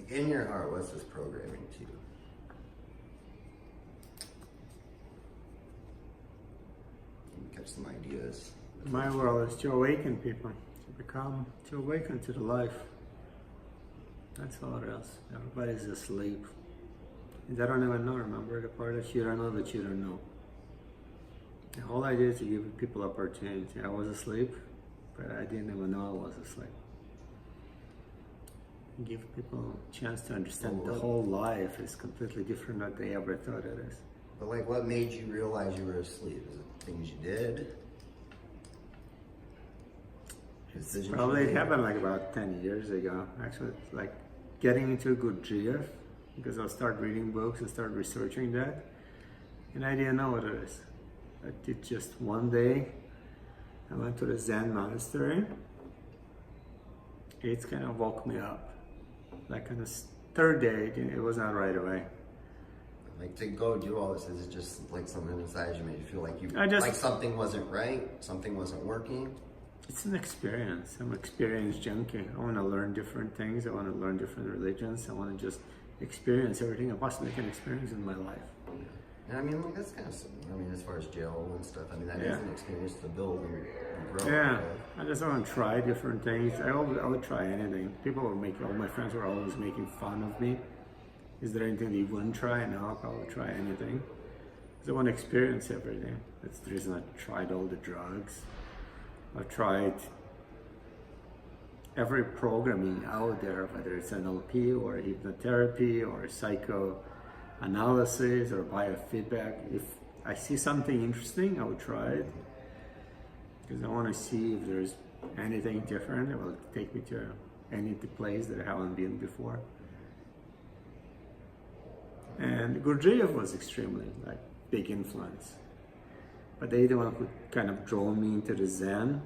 in your heart, what's this programming to you? Can you catch some ideas? My world is to awaken people, to awaken to the life. That's all it is. Everybody's asleep. And they don't even know, remember the part that you don't know that you don't know. The whole idea is to give people opportunity. I was asleep, but I didn't even know I was asleep. Give people a chance to understand the whole life is completely different than they ever thought it is. But like, what made you realize you were asleep? Is it things you did? Probably it happened like about 10 years ago. Actually, like getting into a good GF, because I started reading books and started researching that, and I didn't know what it is. I did just one day. I went to the Zen monastery. It kind of woke me up. Like on the third day, it was not right away. Like to go do all this, is it just like something inside you made you feel like like something wasn't right, something wasn't working? It's an experience. I'm an experience junkie. I want to learn different things. I want to learn different religions. I want to just experience everything I possibly can experience in my life. And I mean, like, that's kind of similar. I mean, as far as jail and stuff, I mean, that is an experience to build and grow. Yeah, I just want to try different things. I would try anything. People were all my friends were always making fun of me. Is there anything that you wouldn't try? No, I would try anything. Because I want to experience everything. That's the reason I tried all the drugs. I've tried every programming out there, whether it's NLP or hypnotherapy or psychoanalysis or biofeedback. If I see something interesting, I would try it. Because I want to see if there's anything different. It will take me to any place that I haven't been before. And Gurdjieff was extremely big influence. But they the one who kind of drove me into the Zen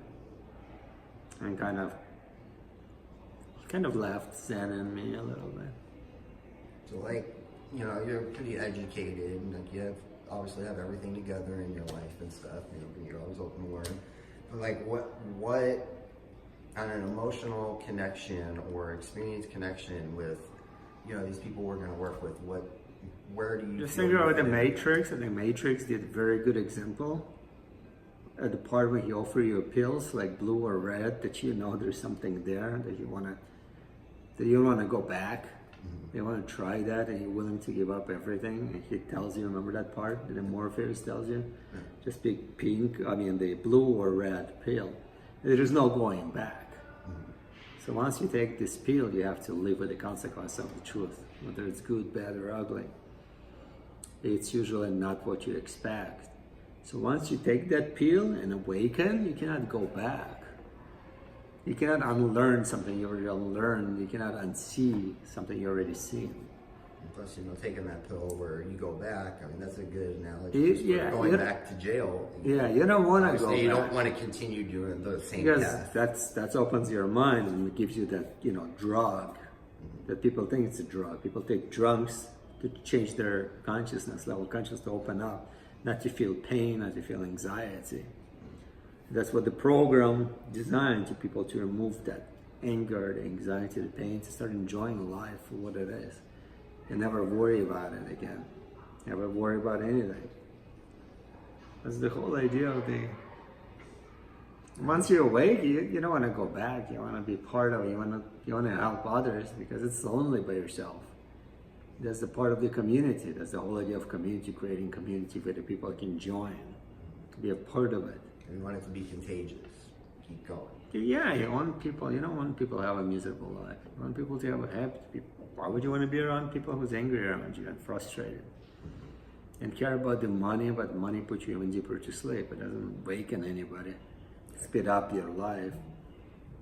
and kind of left Zen in me a little bit. So like, you know, you're pretty educated and like you obviously have everything together in your life and stuff, you know, you're always open to learn. But like what on an emotional connection or experience connection with, you know, these people we're gonna work with, where do you just think about the Matrix? I think Matrix did a very good example. At the part where he offers you pills like blue or red, that you know there's something there that you wanna go back. Mm-hmm. You wanna try that, and you're willing to give up everything. And he tells you, remember that part that the Morpheus tells you? Yeah. Just pick the blue or red pill. There is no going back. Mm-hmm. So once you take this pill, you have to live with the consequence of the truth, whether it's good, bad, or ugly. It's usually not what you expect. So once you take that pill and awaken, you cannot go back. You cannot unlearn something you already unlearned. You cannot unsee something you already seen. Plus, you know, taking that pill where you go back, I mean, that's a good analogy. Going back to jail. Yeah, you don't want to go back. You don't want to continue doing the same path. That opens your mind and it gives you that, drug. That people think it's a drug. People take drugs to change their consciousness to open up, not to feel pain, not to feel anxiety. That's what the program designed to people, to remove that anger, the anxiety, the pain, to start enjoying life for what it is. And never worry about it again. Never worry about anything. That's the whole idea of once you're awake, you don't want to go back. You want to be part of it. You want to help others, because it's lonely by yourself. That's the part of the community. That's the whole idea of community, creating community where the people can join, to be a part of it. And you want it to be contagious. Keep going. Yeah, you want people. You don't want people to have a miserable life. You want people to have a happy people. Why would you want to be around people who's angry around you and frustrated? And care about the money, but money puts you even deeper to sleep. It doesn't awaken anybody. Speed up your life.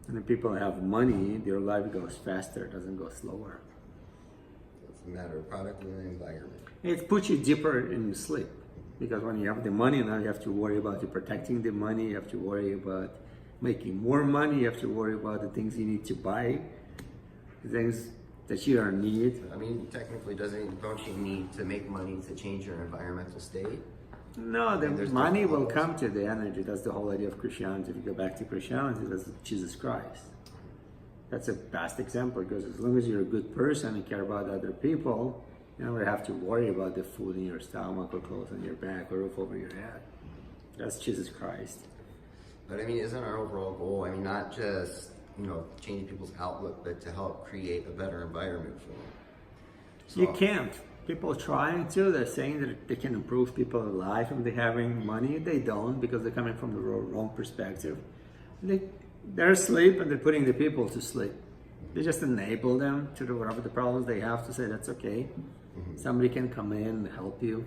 And if people have money, their life goes faster, it doesn't go slower. It's a matter of product and environment. It puts you deeper in sleep. Because when you have the money, now you have to worry about protecting the money, you have to worry about making more money, you have to worry about the things you need to buy, the things that you don't need. I mean, technically, don't you need to make money to change your environmental state? No, the money will come to the energy. That's the whole idea of Christianity. If you go back to Christianity, that's Jesus Christ. That's a best example, because as long as you're a good person and care about other people, you don't have to worry about the food in your stomach or clothes on your back or roof over your head. That's Jesus Christ. But I mean, isn't our overall goal, I mean, not just, changing people's outlook, but to help create a better environment for them? So, You can't. People trying to, they're saying that they can improve people's life and they're having money. They don't, because they're coming from the wrong perspective. They're asleep and they're putting the people to sleep. They just enable them to do whatever the problems they have, to say that's okay. Somebody can come in and help you.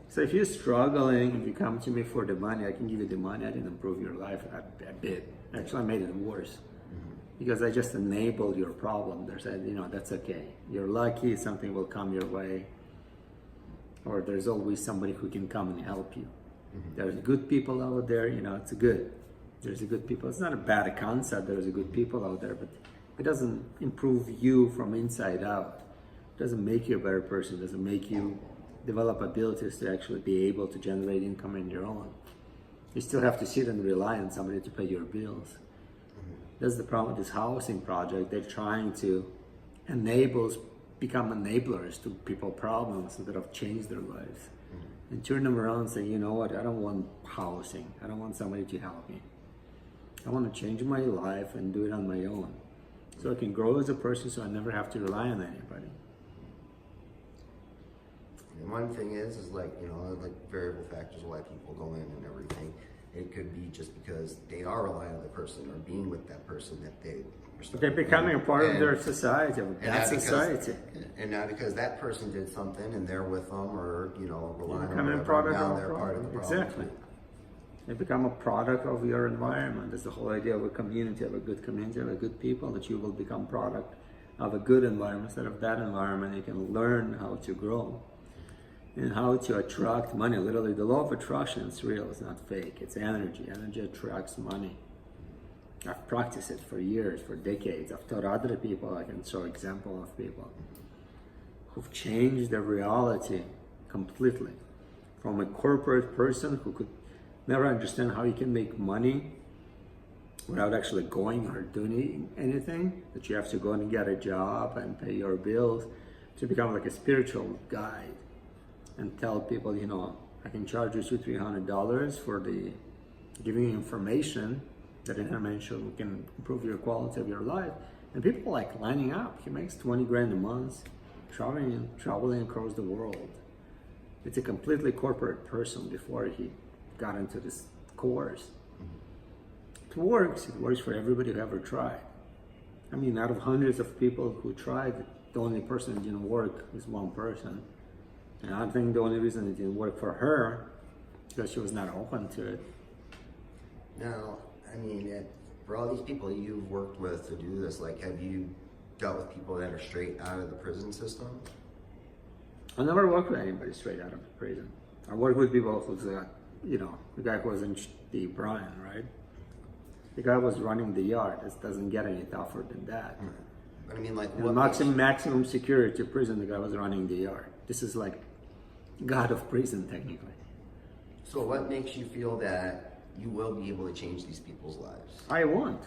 So if you're struggling, if you come to me for the money, I can give you the money. I didn't improve your life a bit. Actually, I made it worse. Because I just enabled your problem. They said, that's okay. You're lucky, something will come your way. Or there's always somebody who can come and help you. There's good people out there, it's good. There's a good people. It's not a bad concept, there's a good people out there, but it doesn't improve you from inside out. It doesn't make you a better person. It doesn't make you develop abilities to actually be able to generate income on your own. You still have to sit and rely on somebody to pay your bills. That's the problem with this housing project. They're trying to become enablers to people's problems instead of change their lives. And turn them around and say, you know what, I don't want housing. I don't want somebody to help me. I want to change my life and do it on my own. So I can grow as a person, so I never have to rely on anybody. And one thing is like variable factors of why people go in and everything. It could be just because they are relying on the person or being with that person that they're becoming a part of their society, of that society. And now because that person did something and they're with them or, relying on becoming them, a product now of they're part of the problem. Exactly. They become a product of your environment. That's the whole idea of a community, of a good community, of a good people, that you will become product of a good environment. Instead of that environment, you can learn how to grow and how to attract money. Literally, the law of attraction is real, it's not fake. It's energy. Energy attracts money. I've practiced it for years, for decades. I've taught other people. I can show example of people who've changed their reality completely. From a corporate person who could never understand how you can make money without actually going or doing anything, that you have to go and get a job and pay your bills, to become like a spiritual guide and tell people, I can charge you $200-300 for the giving you information. That information can improve your quality of your life. And people like lining up. He makes 20 grand a month, traveling across the world. It's a completely corporate person before he got into this course. It works for everybody who ever tried. I mean, out of hundreds of people who tried, the only person that didn't work is one person. And I think the only reason it didn't work for her is because she was not open to it. Now, I mean, for all these people you've worked with to do this, have you dealt with people that are straight out of the prison system? I never worked with anybody straight out of prison. I worked with people who's the guy who was in the Brian, right? The guy was running the yard. This doesn't get any tougher than that. But I mean, what maximum security prison, the guy was running the yard. This is like God of prison, technically. So what makes you feel that you will be able to change these people's lives? I want.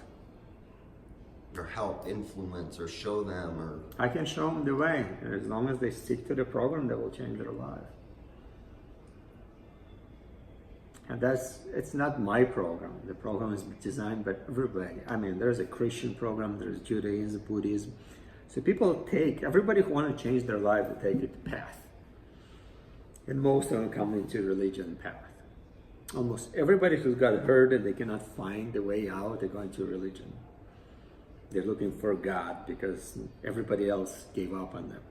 Or help, influence, or show them, or... I can show them the way. As long as they stick to the program, they will change their life. And it's not my program. The program is designed by everybody. I mean, there's a Christian program, there's Judaism, Buddhism. So everybody who want to change their life, they take the path. And most of them come into religion path. Almost everybody who's got hurt and they cannot find the way out, they're going to religion. They're looking for God because everybody else gave up on them.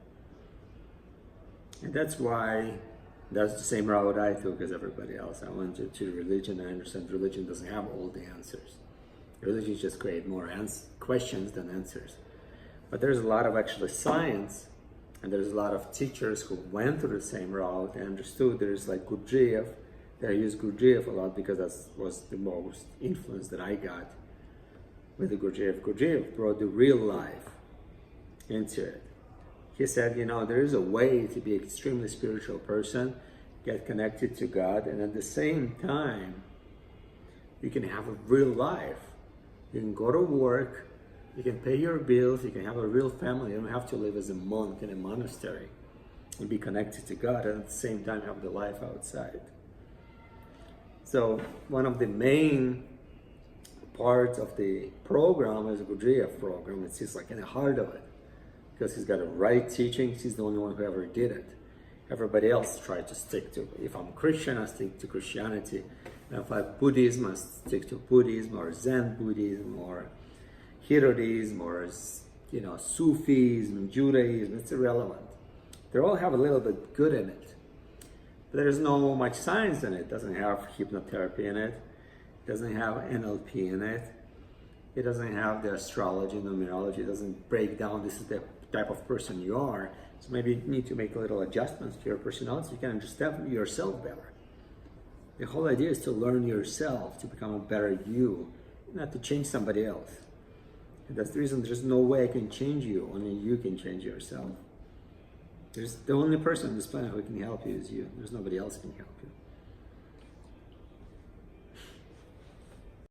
And that's the same route I took as everybody else. I went to religion. I understand religion doesn't have all the answers. Religion just creates more questions than answers. But there's a lot of actually science, and there's a lot of teachers who went through the same route and understood. There's like Gurdjieff. I use Gurdjieff a lot because that was the most influence that I got with the Gurdjieff. Gurdjieff brought the real life into it. He said, there is a way to be an extremely spiritual person, get connected to God, and at the same time, you can have a real life. You can go to work, You can pay your bills, you can have a real family, you don't have to live as a monk in a monastery and be connected to God and at the same time have the life outside. So one of the main parts of the program is a Gurdjieff program. It's just like in the heart of it, because he's got a right teachings. He's the only one who ever did it. Everybody else tried to stick to, if I'm Christian, I stick to Christianity. And if I'm Buddhism, I stick to Buddhism, or Zen Buddhism, or Hinduism, or Sufism, Judaism. It's irrelevant. They all have a little bit good in it. But there's no much science in it. It doesn't have hypnotherapy in it. It doesn't have NLP in it. It doesn't have the astrology, numerology. It doesn't break down this is the type of person you are. So maybe you need to make a little adjustments to your personality so you can understand yourself better. The whole idea is to learn yourself, to become a better you, not to change somebody else. And that's the reason there's no way I can change you. Only you can change yourself. There's the only person on this planet who can help you is you. There's nobody else who can help you.